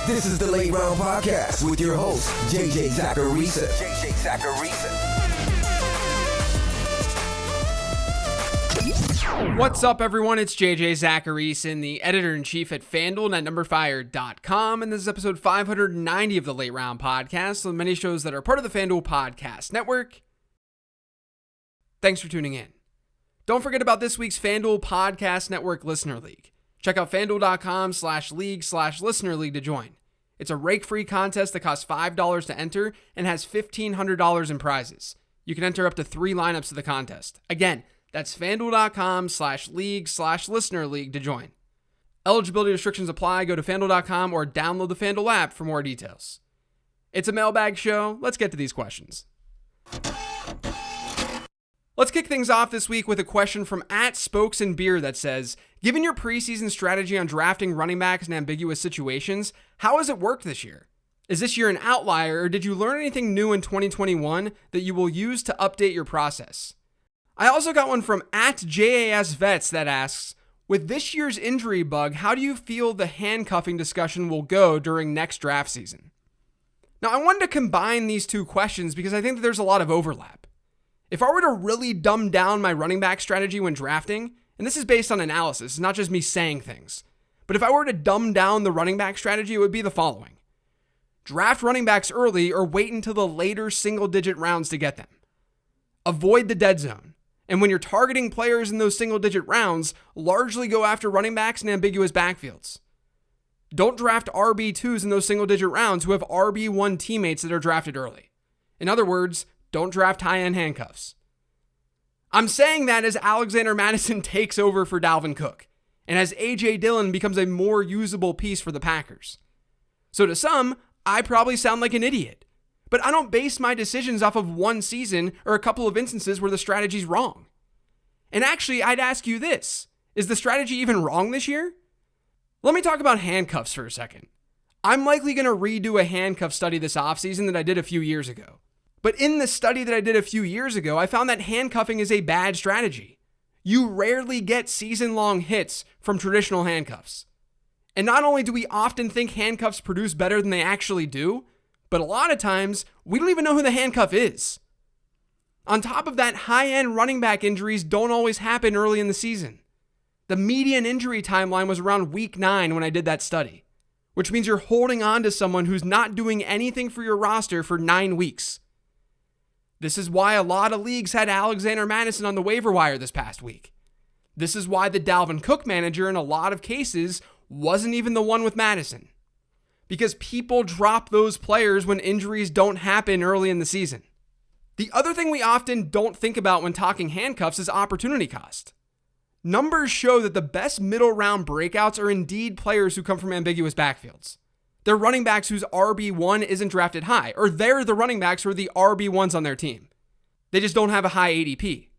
This is the Late Round Podcast with your host, JJ Zacharisa. What's up, everyone? It's JJ Zacharisa, the editor-in-chief at FanDuel and at NumberFire.com, and this is episode 590 of the Late Round Podcast, so many shows that are part of the FanDuel Podcast Network. Thanks for tuning in. Don't forget about this week's FanDuel Podcast Network Listener League. Check out FanDuel.com/league/Listener League to join. It's a rake-free contest that costs $5 to enter and has $1,500 in prizes. You can enter up to 3 lineups of the contest. Again, that's FanDuel.com/league/Listener League to join. Eligibility restrictions apply. Go to FanDuel.com or download the FanDuel app for more details. It's a mailbag show. Let's get to these questions. Let's kick things off this week with a question from @SpokesandBeer that says, given your preseason strategy on drafting running backs in ambiguous situations, how has it worked this year? Is this year an outlier, or did you learn anything new in 2021 that you will use to update your process? I also got one from @JASVets that asks, with this year's injury bug, how do you feel the handcuffing discussion will go during next draft season? Now, I wanted to combine these two questions because I think that there's a lot of overlap. If I were to really dumb down my running back strategy when drafting, and this is based on analysis, it's not just me saying things, but if I were to dumb down the running back strategy, it would be the following. Draft running backs early or wait until the later single-digit rounds to get them. Avoid the dead zone. And when you're targeting players in those single-digit rounds, largely go after running backs in ambiguous backfields. Don't draft RB2s in those single-digit rounds who have RB1 teammates that are drafted early. In other words, don't draft high-end handcuffs. I'm saying that as Alexander Mattison takes over for Dalvin Cook, and as A.J. Dillon becomes a more usable piece for the Packers. So to some, I probably sound like an idiot, but I don't base my decisions off of one season or a couple of instances where the strategy's wrong. And actually, I'd ask you this, is the strategy even wrong this year? Let me talk about handcuffs for a second. I'm likely going to redo a handcuff study this offseason that I did a few years ago. But in the study that I did a few years ago, I found that handcuffing is a bad strategy. You rarely get season-long hits from traditional handcuffs. And not only do we often think handcuffs produce better than they actually do, but a lot of times, we don't even know who the handcuff is. On top of that, high-end running back injuries don't always happen early in the season. The median injury timeline was around week 9 when I did that study, which means you're holding on to someone who's not doing anything for your roster for 9 weeks. This is why a lot of leagues had Alexander Mattison on the waiver wire this past week. This is why the Dalvin Cook manager in a lot of cases wasn't even the one with Mattison. Because people drop those players when injuries don't happen early in the season. The other thing we often don't think about when talking handcuffs is opportunity cost. Numbers show that the best middle round breakouts are indeed players who come from ambiguous backfields. They're running backs whose RB1 isn't drafted high, or they're the running backs who are the RB1s on their team. They just don't have a high ADP.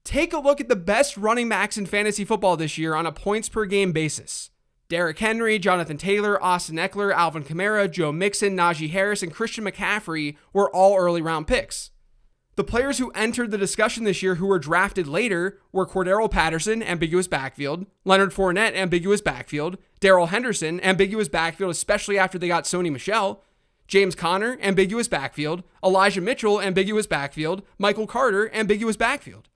Take a look at the best running backs in fantasy football this year on a points per game basis. Derrick Henry, Jonathan Taylor, Austin Eckler, Alvin Kamara, Joe Mixon, Najee Harris, and Christian McCaffrey were all early round picks. The players who entered the discussion this year who were drafted later were Cordarrelle Patterson, ambiguous backfield, Leonard Fournette, ambiguous backfield, Darrell Henderson, ambiguous backfield, especially after they got Sony Michel, James Conner, ambiguous backfield, Elijah Mitchell, ambiguous backfield, Michael Carter, ambiguous backfield.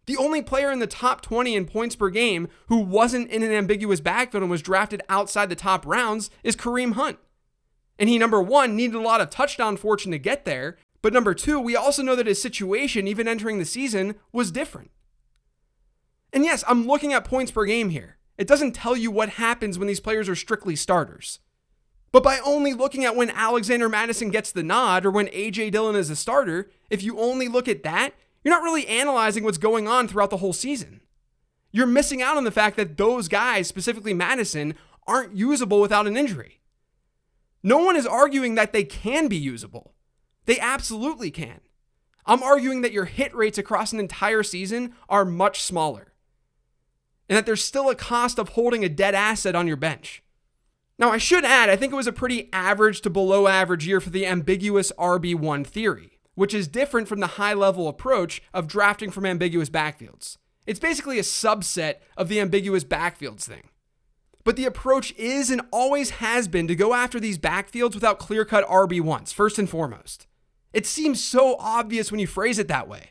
The only player in the top 20 in points per game who wasn't in an ambiguous backfield and was drafted outside the top rounds is Kareem Hunt. And he, number one, needed a lot of touchdown fortune to get there, but number two, we also know that his situation, even entering the season, was different. And yes, I'm looking at points per game here. It doesn't tell you what happens when these players are strictly starters. But by only looking at when Alexander Mattison gets the nod or when A.J. Dillon is a starter, if you only look at that, you're not really analyzing what's going on throughout the whole season. You're missing out on the fact that those guys, specifically Mattison, aren't usable without an injury. No one is arguing that they can be usable. They absolutely can. I'm arguing that your hit rates across an entire season are much smaller, and that there's still a cost of holding a dead asset on your bench. Now, I should add, I think it was a pretty average to below average year for the ambiguous RB1 theory, which is different from the high-level approach of drafting from ambiguous backfields. It's basically a subset of the ambiguous backfields thing. But the approach is and always has been to go after these backfields without clear-cut RB1s, first and foremost. It seems so obvious when you phrase it that way,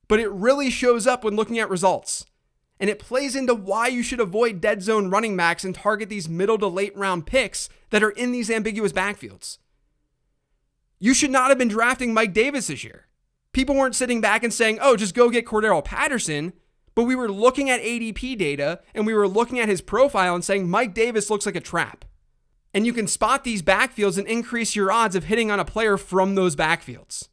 but it really shows up when looking at results. And it plays into why you should avoid dead zone running backs and target these middle to late round picks that are in these ambiguous backfields. You should not have been drafting Mike Davis this year. People weren't sitting back and saying, oh, just go get Cordero Patterson. But we were looking at ADP data and we were looking at his profile and saying Mike Davis looks like a trap. And you can spot these backfields and increase your odds of hitting on a player from those backfields.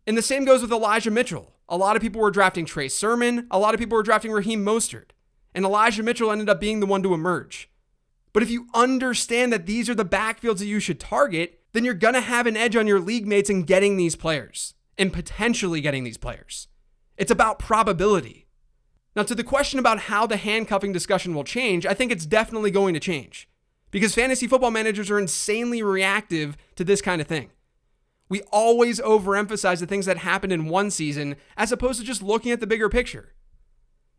And the same goes with Elijah Mitchell. A lot of people were drafting Trey Sermon. A lot of people were drafting Raheem Mostert. And Elijah Mitchell ended up being the one to emerge. But if you understand that these are the backfields that you should target, then you're going to have an edge on your league mates in getting these players and potentially getting these players. It's about probability. Now, to the question about how the handcuffing discussion will change, I think it's definitely going to change because fantasy football managers are insanely reactive to this kind of thing. We always overemphasize the things that happened in one season as opposed to just looking at the bigger picture.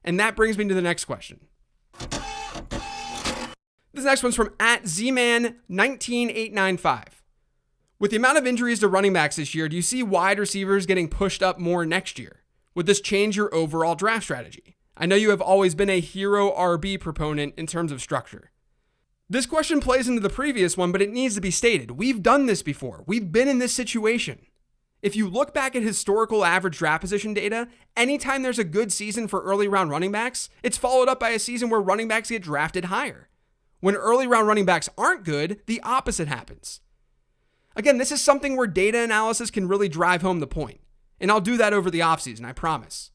And that brings me to the next question. This next one's from @Zman19895. With the amount of injuries to running backs this year, do you see wide receivers getting pushed up more next year? Would this change your overall draft strategy? I know you have always been a hero RB proponent in terms of structure. This question plays into the previous one, but it needs to be stated. We've done this before. We've been in this situation. If you look back at historical average draft position data, anytime there's a good season for early round running backs, it's followed up by a season where running backs get drafted higher. When early round running backs aren't good, the opposite happens. Again, this is something where data analysis can really drive home the point. And I'll do that over the offseason, I promise.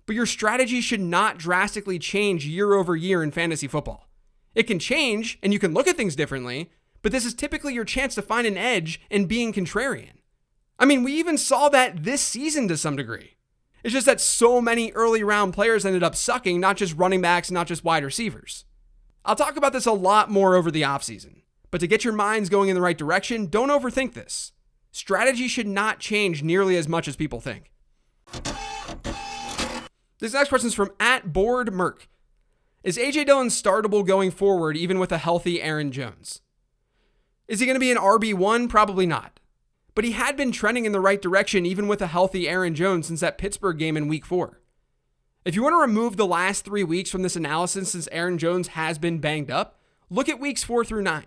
But your strategy should not drastically change year over year in fantasy football. It can change and you can look at things differently, but this is typically your chance to find an edge in being contrarian. I mean, we even saw that this season to some degree. It's just that so many early round players ended up sucking, not just running backs, not just wide receivers. I'll talk about this a lot more over the offseason, but to get your minds going in the right direction, don't overthink this. Strategy should not change nearly as much as people think. This next question is from @BoredMerc. Is A.J. Dillon startable going forward even with a healthy Aaron Jones? Is he going to be an RB1? Probably not. But he had been trending in the right direction even with a healthy Aaron Jones since that Pittsburgh game in week 4. If you want to remove the last 3 weeks from this analysis since Aaron Jones has been banged up, look at weeks 4 through 9.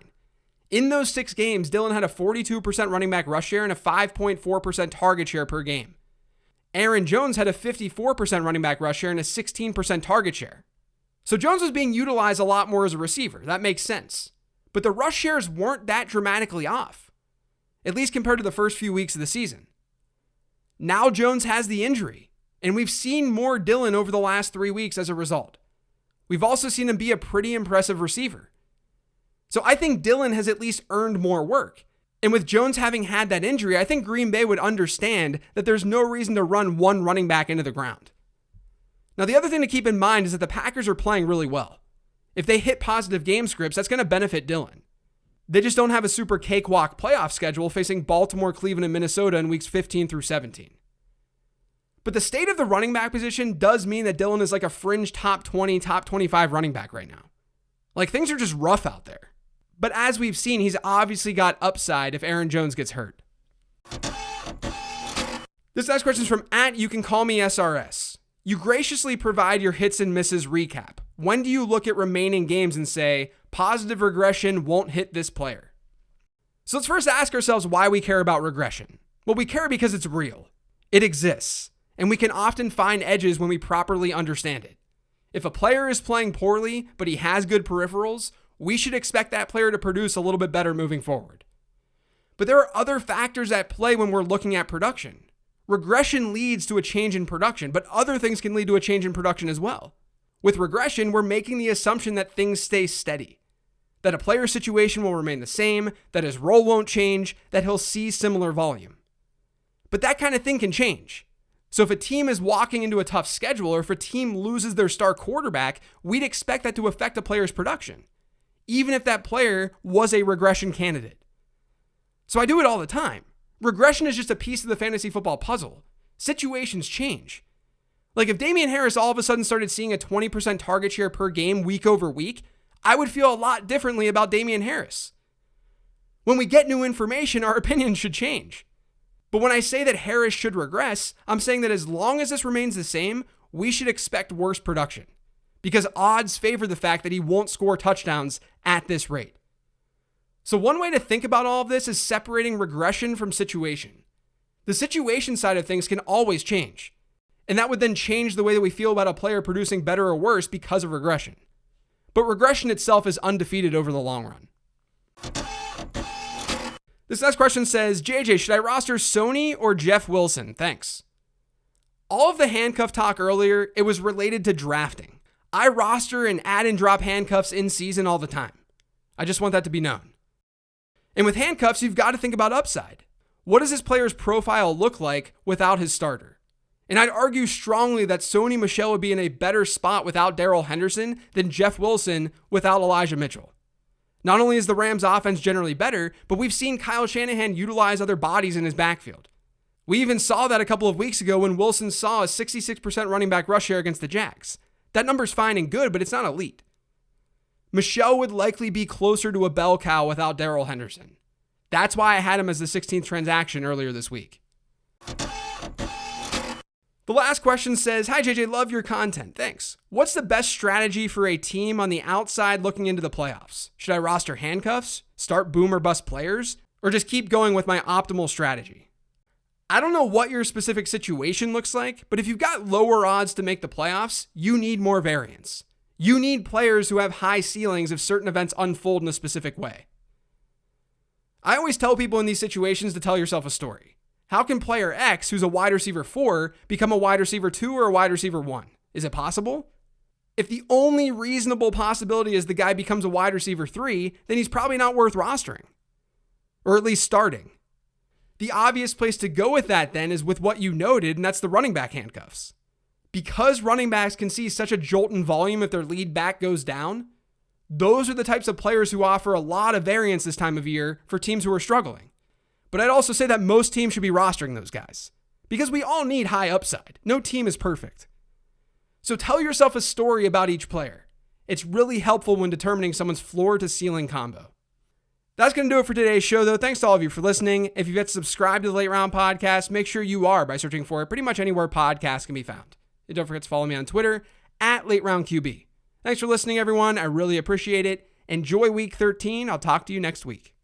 In those 6 games, Dillon had a 42% running back rush share and a 5.4% target share per game. Aaron Jones had a 54% running back rush share and a 16% target share. So Jones was being utilized a lot more as a receiver. That makes sense. But the rush shares weren't that dramatically off, at least compared to the first few weeks of the season. Now Jones has the injury, and we've seen more Dillon over the last 3 weeks as a result. We've also seen him be a pretty impressive receiver. So I think Dillon has at least earned more work. And with Jones having had that injury, I think Green Bay would understand that there's no reason to run one running back into the ground. Now, the other thing to keep in mind is that the Packers are playing really well. If they hit positive game scripts, that's going to benefit Dillon. They just don't have a super cakewalk playoff schedule facing Baltimore, Cleveland, and Minnesota in weeks 15 through 17. But the state of the running back position does mean that Dillon is like a fringe top 20, top 25 running back right now. Like, things are just rough out there. But as we've seen, he's obviously got upside if Aaron Jones gets hurt. This next question is from @YouCanCallMeSRS. You graciously provide your hits and misses recap. When do you look at remaining games and say, positive regression won't hit this player? So let's first ask ourselves why we care about regression. Well, we care because it's real. It exists. And we can often find edges when we properly understand it. If a player is playing poorly, but he has good peripherals, we should expect that player to produce a little bit better moving forward. But there are other factors at play when we're looking at production. Regression leads to a change in production, but other things can lead to a change in production as well. With regression, we're making the assumption that things stay steady, that a player's situation will remain the same, that his role won't change, that he'll see similar volume. But that kind of thing can change. So if a team is walking into a tough schedule, or if a team loses their star quarterback, we'd expect that to affect a player's production, even if that player was a regression candidate. So I do it all the time. Regression is just a piece of the fantasy football puzzle. Situations change. Like if Damian Harris all of a sudden started seeing a 20% target share per game week over week, I would feel a lot differently about Damian Harris. When we get new information, our opinions should change. But when I say that Harris should regress, I'm saying that as long as this remains the same, we should expect worse production, because odds favor the fact that he won't score touchdowns at this rate. So one way to think about all of this is separating regression from situation. The situation side of things can always change, and that would then change the way that we feel about a player producing better or worse because of regression. But regression itself is undefeated over the long run. This next question says, JJ, should I roster Sony or Jeff Wilson? Thanks. All of the handcuff talk earlier, it was related to drafting. I roster and add and drop handcuffs in season all the time. I just want that to be known. And with handcuffs, you've got to think about upside. What does this player's profile look like without his starter? And I'd argue strongly that Sony Michel would be in a better spot without Darrell Henderson than Jeff Wilson without Elijah Mitchell. Not only is the Rams' offense generally better, but we've seen Kyle Shanahan utilize other bodies in his backfield. We even saw that a couple of weeks ago when Wilson saw a 66% running back rush share against the Jags. That number's fine and good, but it's not elite. Michel would likely be closer to a bell cow without Darrell Henderson. That's why I had him as the 16th transaction earlier this week. The last question says, hi JJ, love your content. Thanks. What's the best strategy for a team on the outside looking into the playoffs? Should I roster handcuffs, start boom or bust players, or just keep going with my optimal strategy? I don't know what your specific situation looks like, but if you've got lower odds to make the playoffs, you need more variance. You need players who have high ceilings if certain events unfold in a specific way. I always tell people in these situations to tell yourself a story. How can player X, who's a wide receiver 4, become a wide receiver 2 or a wide receiver 1? Is it possible? If the only reasonable possibility is the guy becomes a wide receiver 3, then he's probably not worth rostering, or at least starting. The obvious place to go with that then is with what you noted, and that's the running back handcuffs. Because running backs can see such a jolt in volume if their lead back goes down, those are the types of players who offer a lot of variance this time of year for teams who are struggling. But I'd also say that most teams should be rostering those guys, because we all need high upside. No team is perfect. So tell yourself a story about each player. It's really helpful when determining someone's floor to ceiling combo. That's going to do it for today's show, though. Thanks to all of you for listening. If you've yet to subscribe to the Late Round Podcast, make sure you are by searching for it pretty much anywhere podcasts can be found. And don't forget to follow me on Twitter @LateRoundQB. Thanks for listening, everyone. I really appreciate it. Enjoy week 13. I'll talk to you next week.